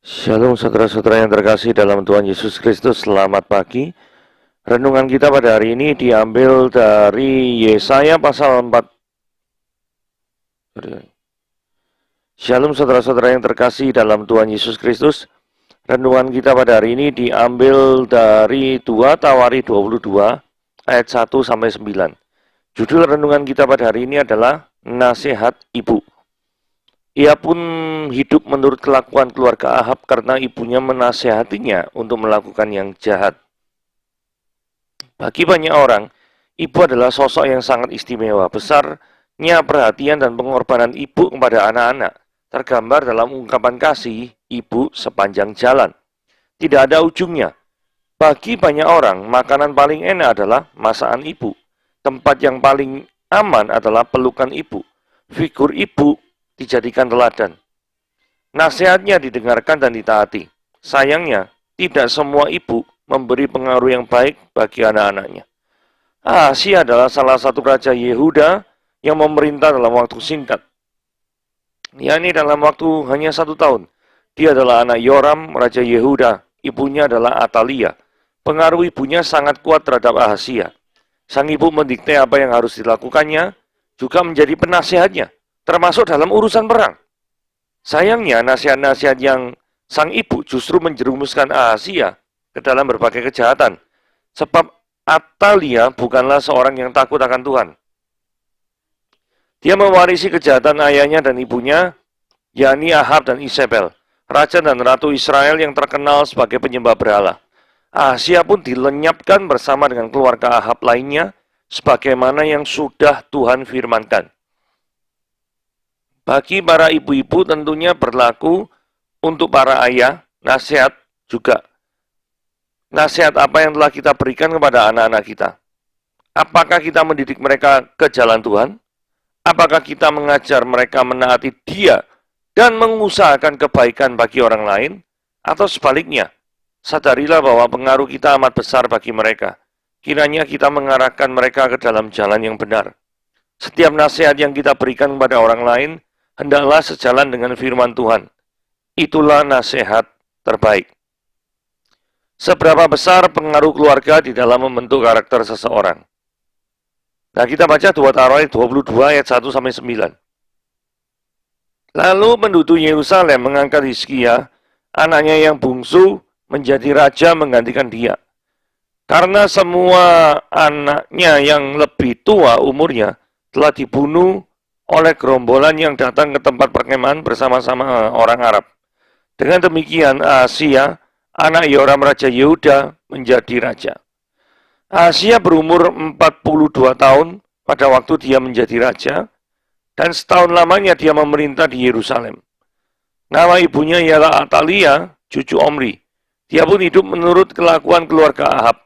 Shalom saudara-saudara yang terkasih dalam Tuhan Yesus Kristus, selamat pagi. Renungan kita pada hari ini diambil dari Yesaya pasal 4. Shalom saudara-saudara yang terkasih dalam Tuhan Yesus Kristus. Renungan kita pada hari ini diambil dari 2 Tawari 22 ayat 1 sampai 9. Judul renungan kita pada hari ini adalah Nasihat Ibu. Ia pun hidup menurut kelakuan keluarga Ahab karena ibunya menasehatinya untuk melakukan yang jahat. Bagi banyak orang, ibu adalah sosok yang sangat istimewa. Besarnya perhatian dan pengorbanan ibu kepada anak-anak tergambar dalam ungkapan kasih ibu sepanjang jalan. Tidak ada ujungnya. Bagi banyak orang, makanan paling enak adalah masakan ibu. Tempat yang paling aman adalah pelukan ibu. Figur ibu dijadikan teladan. Nasihatnya didengarkan dan ditaati. Sayangnya, tidak semua ibu memberi pengaruh yang baik bagi anak-anaknya. Ahazia adalah salah satu raja Yehuda yang memerintah dalam waktu singkat, yakni dalam waktu hanya 1 tahun. Dia adalah anak Yoram, raja Yehuda. Ibunya adalah Atalia. Pengaruh ibunya sangat kuat terhadap Ahazia. Sang ibu mendikte apa yang harus dilakukannya, juga menjadi penasihatnya, termasuk dalam urusan perang. Sayangnya, nasihat-nasihat yang sang ibu justru menjerumuskan Ahazia ke dalam berbagai kejahatan. Sebab Atalia bukanlah seorang yang takut akan Tuhan. Dia mewarisi kejahatan ayahnya dan ibunya, yakni Ahab dan Isabel, raja dan ratu Israel yang terkenal sebagai penyembah berhala. Ahazia pun dilenyapkan bersama dengan keluarga Ahab lainnya, sebagaimana yang sudah Tuhan firmankan. Bagi para ibu-ibu tentunya berlaku untuk para ayah, nasihat juga. Nasihat apa yang telah kita berikan kepada anak-anak kita? Apakah kita mendidik mereka ke jalan Tuhan? Apakah kita mengajar mereka menaati Dia dan mengusahakan kebaikan bagi orang lain? Atau sebaliknya, sadarilah bahwa pengaruh kita amat besar bagi mereka. Kiranya kita mengarahkan mereka ke dalam jalan yang benar. Setiap nasihat yang kita berikan kepada orang lain, hendaklah sejalan dengan firman Tuhan. Itulah nasihat terbaik. Seberapa besar pengaruh keluarga di dalam membentuk karakter seseorang? Nah, kita baca 2 Tawari 22 ayat 1 sampai 9. Lalu penduduk Yerusalem mengangkat Hizkia, anaknya yang bungsu, menjadi raja menggantikan dia. Karena semua anaknya yang lebih tua umurnya telah dibunuh oleh gerombolan yang datang ke tempat perkemahan bersama-sama orang Arab. Dengan demikian, Ahazia, anak Yoram raja Yehuda, menjadi raja. Ahazia berumur 42 tahun pada waktu dia menjadi raja, dan setahun lamanya dia memerintah di Yerusalem. Nama ibunya ialah Atalia, cucu Omri. Dia pun hidup menurut kelakuan keluarga Ahab,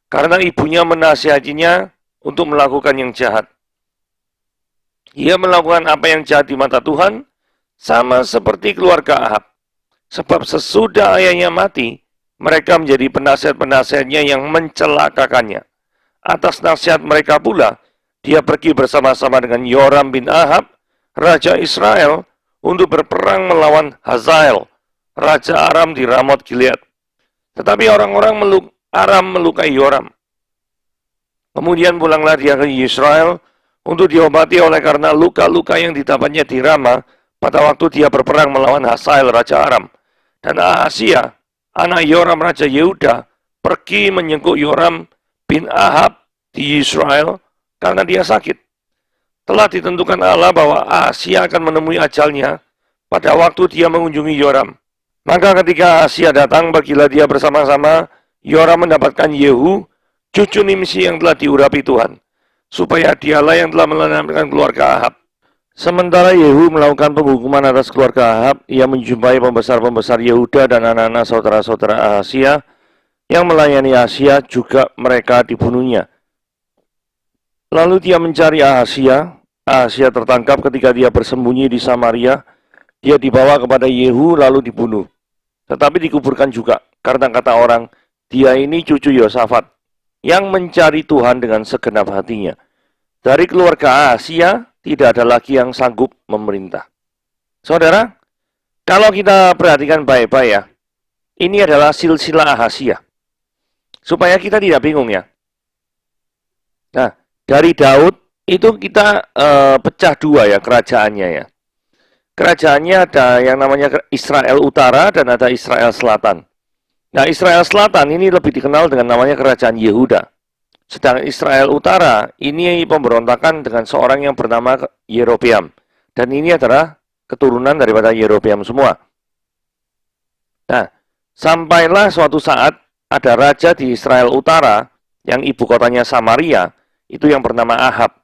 karena ibunya menasihatinya untuk melakukan yang jahat. Ia melakukan apa yang jahat di mata Tuhan, sama seperti keluarga Ahab. Sebab sesudah ayahnya mati, mereka menjadi penasihat-penasihatnya yang mencelakakannya. Atas nasihat mereka pula, dia pergi bersama-sama dengan Yoram bin Ahab, raja Israel, untuk berperang melawan Hazael, raja Aram di Ramot Gilead. Tetapi orang-orang Aram melukai Yoram. Kemudian pulanglah dia ke Israel untuk diobati oleh karena luka-luka yang didapatnya di Rama pada waktu dia berperang melawan Hazael, raja Aram. Dan Ahazia, anak Yoram raja Yehuda, pergi menyengkuk Yoram bin Ahab di Israel karena dia sakit. Telah ditentukan Allah bahwa Ahazia akan menemui ajalnya pada waktu dia mengunjungi Yoram. Maka ketika Ahazia datang, pergilah dia bersama-sama. Yoram mendapatkan Yehu, cucu Nimsi yang telah diurapi Tuhan, supaya dialah yang telah menyelamatkan keluarga Ahab. Sementara Yehu melakukan penghukuman atas keluarga Ahab, ia menjumpai pembesar-pembesar Yehuda dan anak-anak saudara-saudara Ahazia yang melayani Ahazia, juga mereka dibunuhnya. Lalu dia mencari Ahazia. Ahazia tertangkap ketika dia bersembunyi di Samaria. Dia dibawa kepada Yehu lalu dibunuh. Tetapi dikuburkan juga, karena kata orang, dia ini cucu Yosafat, yang mencari Tuhan dengan segenap hatinya. Dari keluarga Ahazia, tidak ada lagi yang sanggup memerintah. Saudara, Kalau kita perhatikan baik-baik ya, ini adalah silsilah Ahazia. Supaya kita tidak bingung ya. Nah, dari Daud itu kita pecah dua ya kerajaannya ya. Kerajaannya ada yang namanya Israel Utara dan ada Israel Selatan. Nah, Israel Selatan ini lebih dikenal dengan namanya Kerajaan Yehuda. Sedangkan Israel Utara ini pemberontakan dengan seorang yang bernama Yerobeam. Dan ini adalah keturunan daripada Yerobeam semua. Nah, sampailah suatu saat ada raja di Israel Utara yang ibu kotanya Samaria, itu yang bernama Ahab.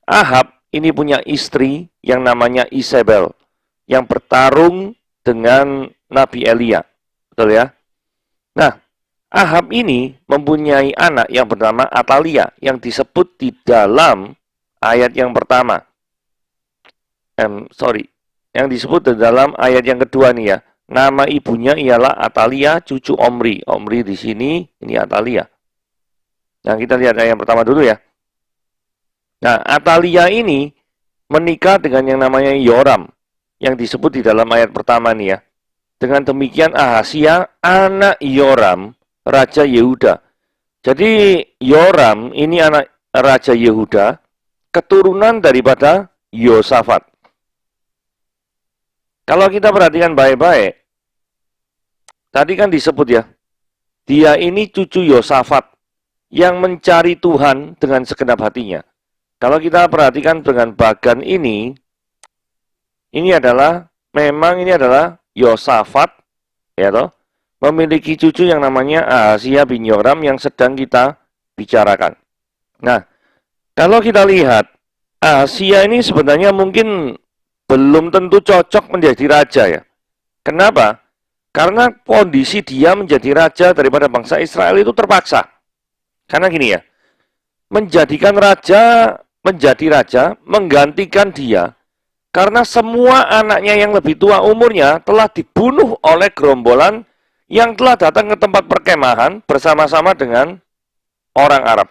Ahab ini punya istri yang namanya Isabel, yang bertarung dengan Nabi Elia. Betul ya? Nah, Ahab ini mempunyai anak yang bernama Atalia, yang disebut di dalam ayat yang pertama. Yang disebut di dalam ayat yang kedua nih ya. Nama ibunya ialah Atalia, cucu Omri. Omri di sini, ini Atalia. Nah, kita lihat ayat yang pertama dulu ya. Nah, Atalia ini menikah dengan yang namanya Yoram, yang disebut di dalam ayat pertama nih ya. Dengan demikian Ahazia, anak Yoram, Raja Yehuda. Jadi Yoram ini anak Raja Yehuda, keturunan daripada Yosafat. Kalau kita perhatikan baik-baik, tadi kan disebut ya, dia ini cucu Yosafat yang mencari Tuhan dengan segenap hatinya. Kalau kita perhatikan dengan bagan ini adalah, memang ini adalah Yosafat, ya toh, memiliki cucu yang namanya Ahazia bin Yoram yang sedang kita bicarakan. Nah, kalau kita lihat, Ahazia ini sebenarnya mungkin belum tentu cocok menjadi raja ya. Kenapa? Karena kondisi dia menjadi raja daripada bangsa Israel itu terpaksa. Karena gini ya, menjadi raja, menggantikan dia, karena semua anaknya yang lebih tua umurnya telah dibunuh oleh gerombolan yang telah datang ke tempat perkemahan bersama-sama dengan orang Arab.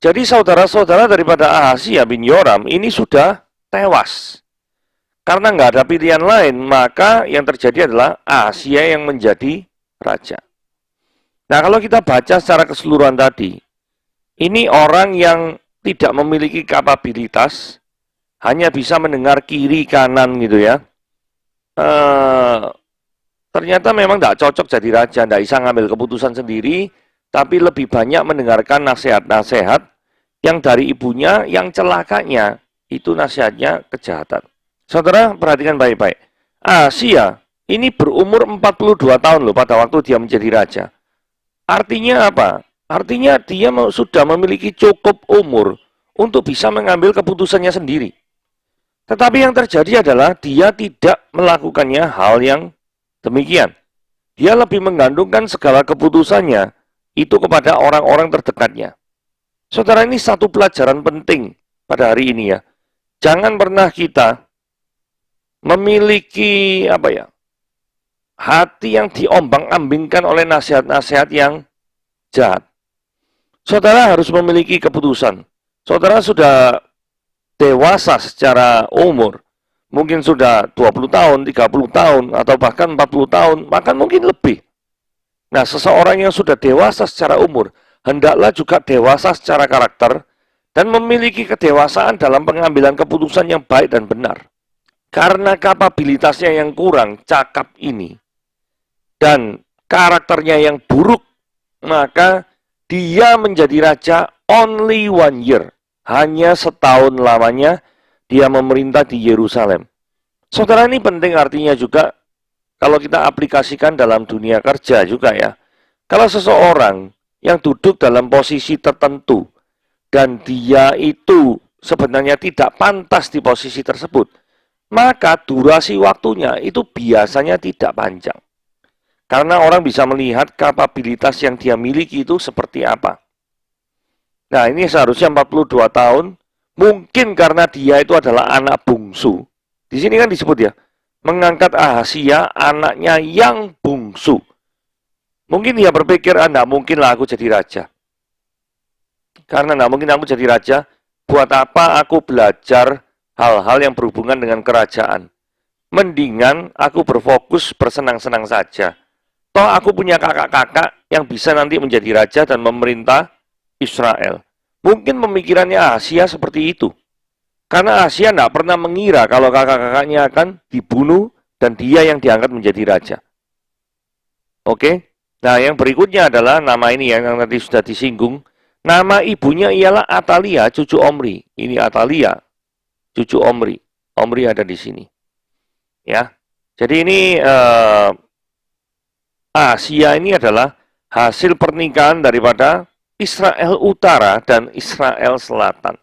Jadi saudara-saudara daripada Ahazia bin Yoram ini sudah tewas. Karena nggak ada pilihan lain, maka yang terjadi adalah Ahazia yang menjadi raja. Nah, kalau kita baca secara keseluruhan tadi, ini orang yang tidak memiliki kapabilitas, hanya bisa mendengar kiri kanan gitu ya. Ternyata memang tidak cocok jadi raja, tidak bisa ngambil keputusan sendiri, tapi lebih banyak mendengarkan nasihat-nasihat yang dari ibunya, yang celakanya itu nasihatnya kejahatan. Saudara perhatikan baik-baik. Ahazia ini berumur 42 tahun loh pada waktu dia menjadi raja. Artinya apa? Artinya dia sudah memiliki cukup umur untuk bisa mengambil keputusannya sendiri. Tetapi yang terjadi adalah dia tidak melakukannya hal yang demikian. Dia lebih menggantungkan segala keputusannya itu kepada orang-orang terdekatnya. Saudara, ini satu pelajaran penting pada hari ini ya. Jangan pernah kita memiliki hati yang diombang-ambingkan oleh nasihat-nasihat yang jahat. Saudara harus memiliki keputusan. Saudara sudah dewasa secara umur. Mungkin sudah 20 tahun, 30 tahun, atau bahkan 40 tahun, bahkan mungkin lebih. Nah, seseorang yang sudah dewasa secara umur, hendaklah juga dewasa secara karakter, dan memiliki kedewasaan dalam pengambilan keputusan yang baik dan benar. Karena kapabilitasnya yang kurang, cakap ini, dan karakternya yang buruk, maka dia menjadi raja only 1 year. Hanya setahun lamanya dia memerintah di Yerusalem. Saudara, ini penting artinya juga kalau kita aplikasikan dalam dunia kerja juga ya. Kalau seseorang yang duduk dalam posisi tertentu dan dia itu sebenarnya tidak pantas di posisi tersebut, maka durasi waktunya itu biasanya tidak panjang. Karena orang bisa melihat kapabilitas yang dia miliki itu seperti apa. Nah, ini seharusnya 42 tahun, mungkin karena dia itu adalah anak bungsu. Di sini kan disebut ya, mengangkat Ahazia anaknya yang bungsu. Mungkin dia berpikir, enggak mungkinlah aku jadi raja. Karena enggak mungkin aku jadi raja, buat apa aku belajar hal-hal yang berhubungan dengan kerajaan. mendingan aku berfokus bersenang-senang saja. Toh aku punya kakak-kakak yang bisa nanti menjadi raja dan memerintah Israel. Mungkin pemikirannya Asia seperti itu. Karena Asia tidak pernah mengira kalau kakak-kakaknya akan dibunuh dan dia yang diangkat menjadi raja. Oke? Nah, yang berikutnya adalah nama ini yang tadi sudah disinggung. Nama ibunya ialah Atalia, cucu Omri. Ini Atalia, cucu Omri. Omri ada di sini. Ya. Jadi ini Asia ini adalah hasil pernikahan daripada Israel Utara dan Israel Selatan.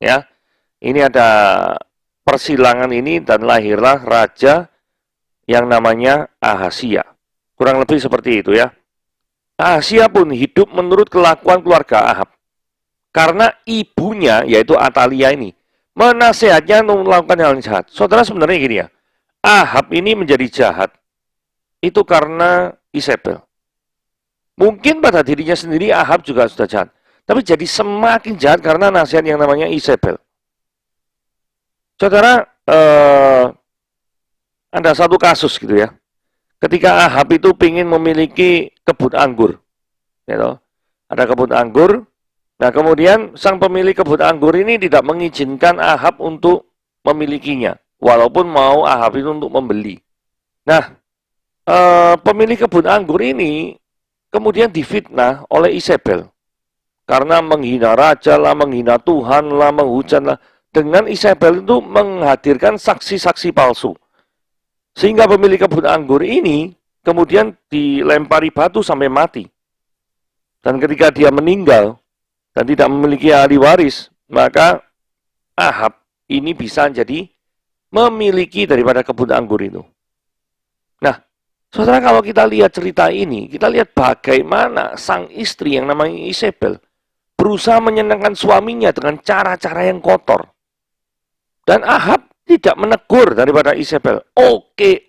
Ya, ini ada persilangan ini dan lahirlah raja yang namanya Ahasia. Kurang lebih seperti itu ya. Ahasia pun hidup menurut kelakuan keluarga Ahab. Karena ibunya, yaitu Atalia ini, menasihatnya untuk melakukan hal yang jahat. Saudara sebenarnya gini ya, Ahab ini menjadi jahat itu karena Isabel. Mungkin pada dirinya sendiri Ahab juga sudah jahat. Tapi jadi semakin jahat karena nasihat yang namanya Isabel. Saudara, ada satu kasus gitu ya. Ketika Ahab itu ingin memiliki kebun anggur. Gitu. Ada kebun anggur. Nah kemudian sang pemilik kebun anggur ini tidak mengizinkan Ahab untuk memilikinya. Walaupun mau Ahab itu untuk membeli. Nah, pemilik kebun anggur ini kemudian difitnah oleh Isabel karena menghina raja lah, menghina Tuhan lah, menghujat lah. Dengan Isabel itu menghadirkan saksi-saksi palsu, sehingga pemilik kebun anggur ini kemudian dilempari batu sampai mati. Dan ketika dia meninggal dan tidak memiliki ahli waris, maka Ahab ini bisa jadi memiliki daripada kebun anggur itu. Nah, saudara, kalau kita lihat cerita ini, kita lihat bagaimana sang istri yang namanya Isabel berusaha menyenangkan suaminya dengan cara-cara yang kotor. Dan Ahab tidak menegur daripada Isabel. Oke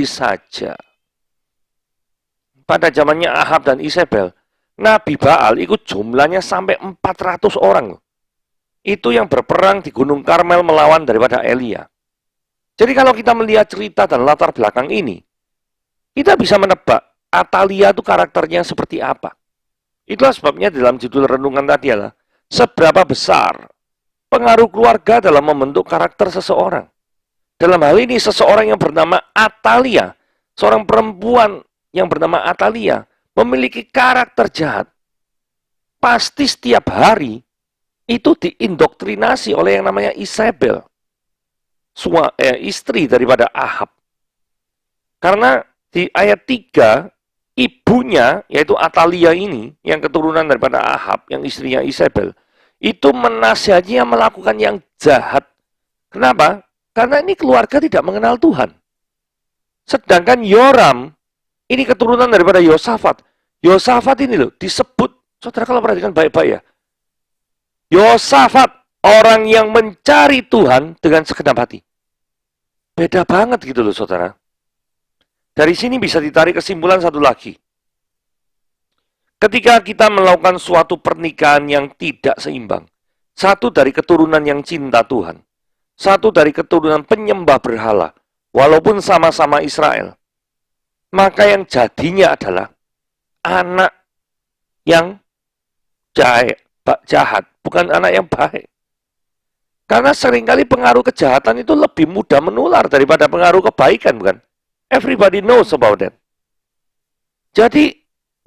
saja. Pada zamannya Ahab dan Isabel, Nabi Baal ikut jumlahnya sampai 400 orang. Itu yang berperang di Gunung Karmel melawan daripada Elia. Jadi kalau kita melihat cerita dan latar belakang ini, kita bisa menebak Atalia itu karakternya seperti apa. Itulah sebabnya dalam judul renungan tadi adalah seberapa besar pengaruh keluarga dalam membentuk karakter seseorang. Dalam hal ini seseorang yang bernama Atalia, seorang perempuan yang bernama Atalia, memiliki karakter jahat. Pasti setiap hari itu diindoktrinasi oleh yang namanya Isabel, istri daripada Ahab. Karena di ayat 3, ibunya, yaitu Atalia ini, yang keturunan daripada Ahab, yang istrinya Isabel, itu menasihatinya melakukan yang jahat. Kenapa? Karena ini keluarga tidak mengenal Tuhan. Sedangkan Yoram, ini keturunan daripada Yosafat. Yosafat ini loh, disebut, saudara kalau perhatikan baik-baik ya, Yosafat, orang yang mencari Tuhan dengan segenap hati. Beda banget gitu loh saudara. Dari sini bisa ditarik kesimpulan satu lagi. Ketika kita melakukan suatu pernikahan yang tidak seimbang, satu dari keturunan yang cinta Tuhan, satu dari keturunan penyembah berhala, walaupun sama-sama Israel, maka yang jadinya adalah anak yang jahat, bukan anak yang baik. Karena seringkali pengaruh kejahatan itu lebih mudah menular daripada pengaruh kebaikan, bukan? Everybody knows about that. Jadi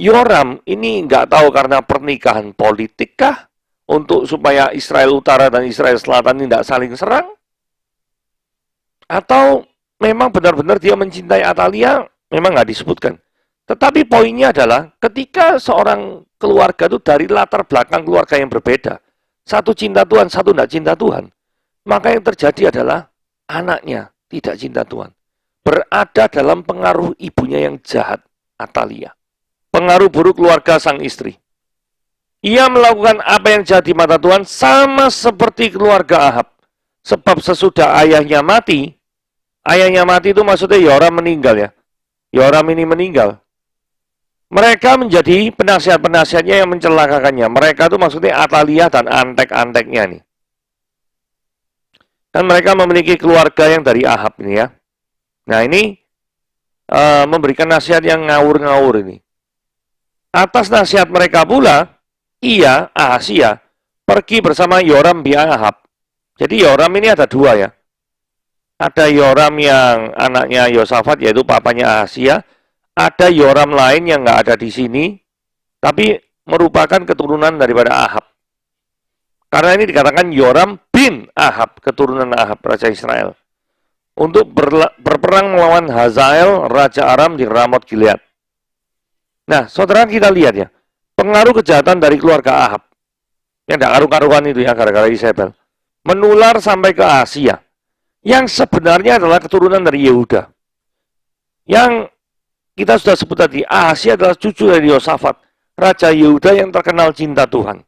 Yoram ini nggak tahu karena pernikahan politik kah? Untuk supaya Israel Utara dan Israel Selatan tidak saling serang? Atau memang benar-benar dia mencintai Atalia? Memang nggak disebutkan. Tetapi poinnya adalah ketika seorang keluarga itu dari latar belakang keluarga yang berbeda, satu cinta Tuhan, satu tidak cinta Tuhan, maka yang terjadi adalah anaknya tidak cinta Tuhan. Berada dalam pengaruh ibunya yang jahat, Atalia. Pengaruh buruk keluarga sang istri. Ia melakukan apa yang jahat di mata Tuhan sama seperti keluarga Ahab. Sebab sesudah ayahnya mati itu maksudnya Yoram meninggal ya. Yoram ini meninggal. Mereka menjadi penasihat-penasihatnya yang mencelakakannya. Mereka itu maksudnya Atalia dan antek-anteknya nih. Dan mereka memiliki keluarga yang dari Ahab ini ya. Nah ini memberikan nasihat yang ngawur-ngawur ini. Atas nasihat mereka pula, Ahazia, pergi bersama Yoram bin Ahab. Jadi Yoram ini ada dua ya. Ada Yoram yang anaknya Yosafat, yaitu papanya Ahazia. Ada Yoram lain yang nggak ada di sini, tapi merupakan keturunan daripada Ahab. Karena ini dikatakan Yoram bin Ahab, keturunan Ahab, Raja Israel. Untuk berperang melawan Hazael, Raja Aram di Ramot Gilead. Nah, saudara kita lihat ya, pengaruh kejahatan dari keluarga Ahab, yang tidak karu-karuan itu ya, gara-gara Isabel, menular sampai ke Asia, yang sebenarnya adalah keturunan dari Yehuda. Yang kita sudah sebut tadi, Asia adalah cucu dari Yosafat, Raja Yehuda yang terkenal cinta Tuhan.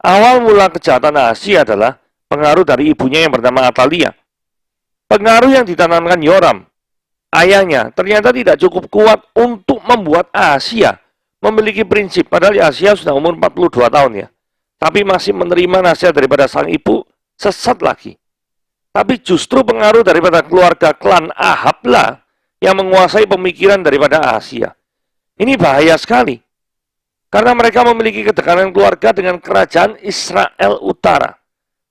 Awal mula kejahatan Asia adalah pengaruh dari ibunya yang bernama Atalia. Pengaruh yang ditanamkan Yoram, ayahnya, ternyata tidak cukup kuat untuk membuat Asia memiliki prinsip. Padahal Asia sudah umur 42 tahun ya. Tapi masih menerima nasihat daripada sang ibu, sesat lagi. Tapi justru pengaruh daripada keluarga klan Ahab lah yang menguasai pemikiran daripada Asia. Ini bahaya sekali. Karena mereka memiliki kedekatan keluarga dengan kerajaan Israel Utara.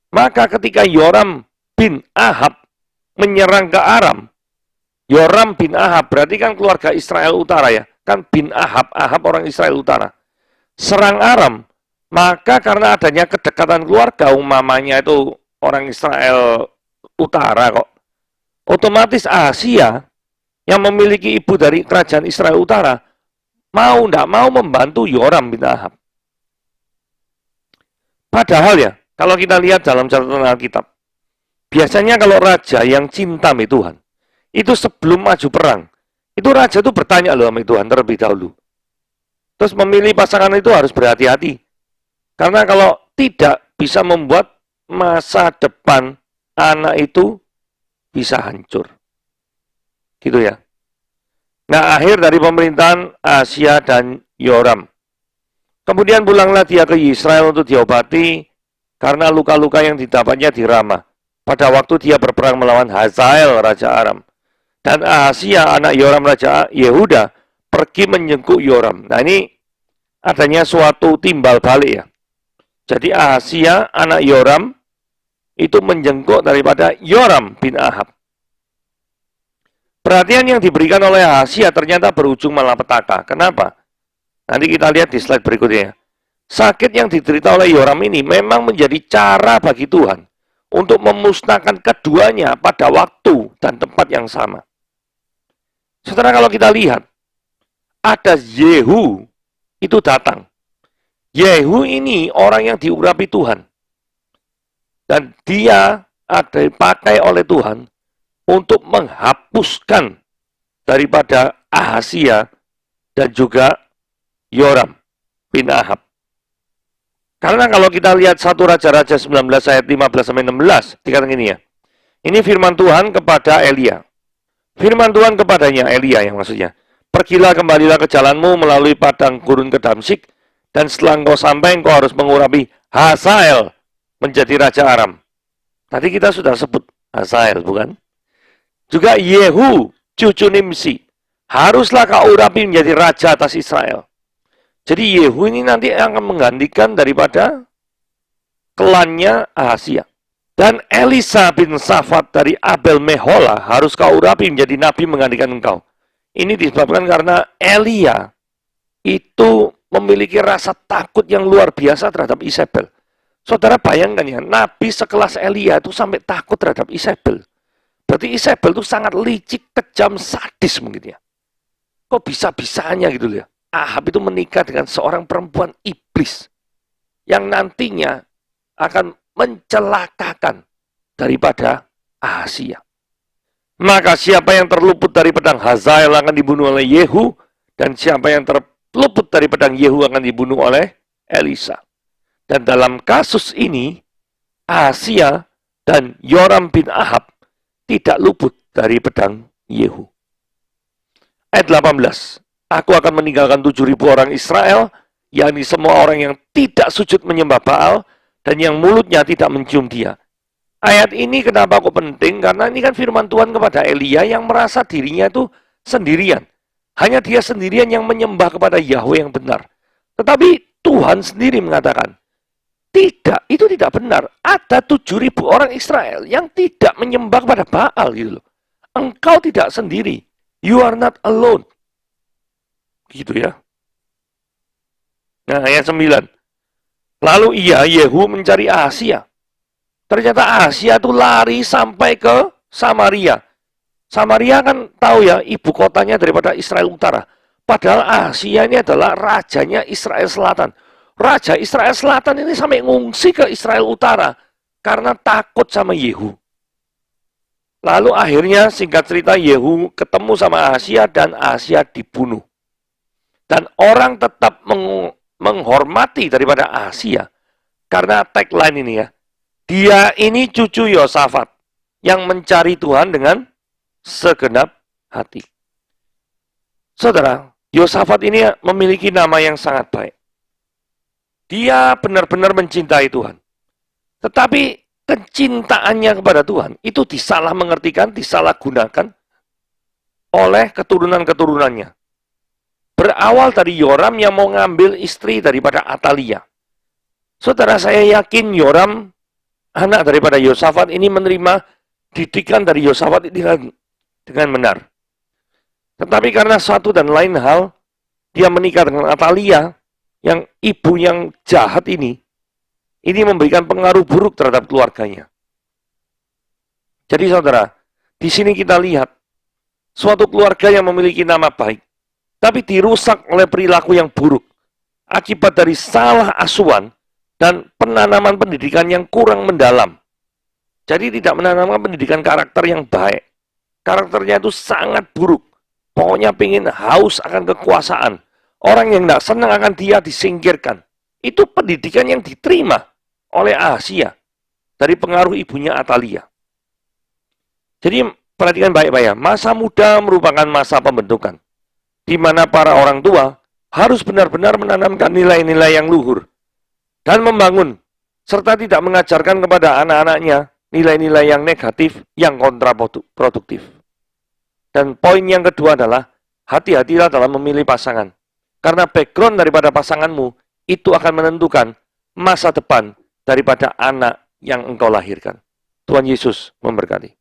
Maka ketika Yoram bin Ahab menyerang ke Aram, Yoram bin Ahab berarti kan keluarga Israel Utara ya. Kan bin Ahab, Ahab orang Israel Utara. Serang Aram, maka karena adanya kedekatan keluarga, umamanya itu orang Israel Utara kok. Otomatis Asia yang memiliki ibu dari kerajaan Israel Utara, mau tidak mau membantu Yoram bin Ahab. Padahal ya, kalau kita lihat dalam catatan Alkitab, biasanya kalau raja yang cinta sama Tuhan, itu sebelum maju perang, itu raja itu bertanya loh sama Tuhan terlebih dahulu. Terus memilih pasangan itu harus berhati-hati. Karena kalau tidak bisa membuat masa depan anak itu bisa hancur. Gitu ya. Nah, akhir dari pemerintahan Asia dan Yoram. Kemudian pulanglah dia ke Israel untuk diobati karena luka-luka yang didapatnya di Ramah. Pada waktu dia berperang melawan Hazael, Raja Aram. Dan Ahasia, anak Yoram Raja Yehuda, pergi menjenguk Yoram. Nah ini adanya suatu timbal balik ya. Jadi Ahasia, anak Yoram, itu menjenguk daripada Yoram bin Ahab. Perhatian yang diberikan oleh Ahasia ternyata berujung malapetaka. Kenapa? Nanti kita lihat di slide berikutnya. Sakit yang diderita oleh Yoram ini memang menjadi cara bagi Tuhan untuk memusnahkan keduanya pada waktu dan tempat yang sama. Saudara, kalau kita lihat, ada Yehu itu datang. Yehu ini orang yang diurapi Tuhan. Dan dia ada dipakai oleh Tuhan untuk menghapuskan daripada Ahasia dan juga Yoram bin Ahab. Karena kalau kita lihat 1 Raja-Raja 19 ayat 15-16, dikatakan gini ya. Ini firman Tuhan kepada Elia. Firman Tuhan kepadanya, Elia yang maksudnya. Pergilah, kembalilah ke jalanmu melalui padang gurun ke Damsyik, dan setelah engkau sampai, engkau harus mengurapi Hazael menjadi Raja Aram. Tadi kita sudah sebut Hazael, bukan? Juga Yehu, cucu Nimsi, haruslah kau urapi menjadi raja atas Israel. Jadi Yehu ini nanti akan menggantikan daripada klannya Ahasia. Dan Elisa bin Safat dari Abel Mehola harus kau urapi menjadi nabi menggantikan engkau. Ini disebabkan karena Elia itu memiliki rasa takut yang luar biasa terhadap Isabel. Saudara bayangkan ya, nabi sekelas Elia itu sampai takut terhadap Isabel. Berarti Isabel itu sangat licik, kejam, sadis mungkin ya. Kok bisa-bisanya gitu ya. Ahab itu menikah dengan seorang perempuan iblis yang nantinya akan mencelakakan daripada Ahasia. Maka siapa yang terluput dari pedang Hazael akan dibunuh oleh Yehu, dan siapa yang terluput dari pedang Yehu akan dibunuh oleh Elisa. Dan dalam kasus ini, Ahasia dan Yoram bin Ahab tidak luput dari pedang Yehu. Ayat 18, aku akan meninggalkan 7.000 orang Israel, yakni semua orang yang tidak sujud menyembah Baal, dan yang mulutnya tidak mencium dia. Ayat ini kenapa kok penting? Karena ini kan firman Tuhan kepada Elia yang merasa dirinya itu sendirian. Hanya dia sendirian yang menyembah kepada Yahweh yang benar. Tetapi Tuhan sendiri mengatakan, tidak, itu tidak benar. Ada 7.000 orang Israel yang tidak menyembah kepada Baal gitu loh. Engkau tidak sendiri. You are not alone. Gitu ya. Nah, ayat 9. Lalu Yehu mencari Ahasia. Ternyata Ahasia itu lari sampai ke Samaria. Samaria kan tahu ya, ibu kotanya daripada Israel Utara. Padahal Ahasia ini adalah rajanya Israel Selatan. Raja Israel Selatan ini sampai ngungsi ke Israel Utara karena takut sama Yehu. Lalu akhirnya singkat cerita Yehu ketemu sama Ahasia dan Ahasia dibunuh. Dan orang tetap menghormati daripada Ahasia karena tagline ini ya. Dia ini cucu Yosafat yang mencari Tuhan dengan segenap hati. Saudara, Yosafat ini memiliki nama yang sangat baik. Dia benar-benar mencintai Tuhan. Tetapi kecintaannya kepada Tuhan itu disalah mengertikan, disalahgunakan oleh keturunan-keturunannya. Berawal dari Yoram yang mau ngambil istri daripada Atalia. Saudara, saya yakin Yoram, anak daripada Yosafat ini menerima didikan dari Yosafat dengan benar. Tetapi karena satu dan lain hal, dia menikah dengan Atalia, yang ibu yang jahat ini memberikan pengaruh buruk terhadap keluarganya. Jadi saudara, di sini kita lihat suatu keluarga yang memiliki nama baik, tapi dirusak oleh perilaku yang buruk akibat dari salah asuhan dan penanaman pendidikan yang kurang mendalam. Jadi tidak menanamkan pendidikan karakter yang baik. Karakternya itu sangat buruk. Pokoknya pengen haus akan kekuasaan. Orang yang tidak senang akan dia disingkirkan. Itu pendidikan yang diterima oleh Ahasia dari pengaruh ibunya Atalia. Jadi perhatikan baik-baik ya. Masa muda merupakan masa pembentukan. Di mana para orang tua harus benar-benar menanamkan nilai-nilai yang luhur. Dan membangun, serta tidak mengajarkan kepada anak-anaknya nilai-nilai yang negatif, yang kontraproduktif. Dan poin yang kedua adalah, hati-hatilah dalam memilih pasangan. Karena background daripada pasanganmu, itu akan menentukan masa depan daripada anak yang engkau lahirkan. Tuhan Yesus memberkati.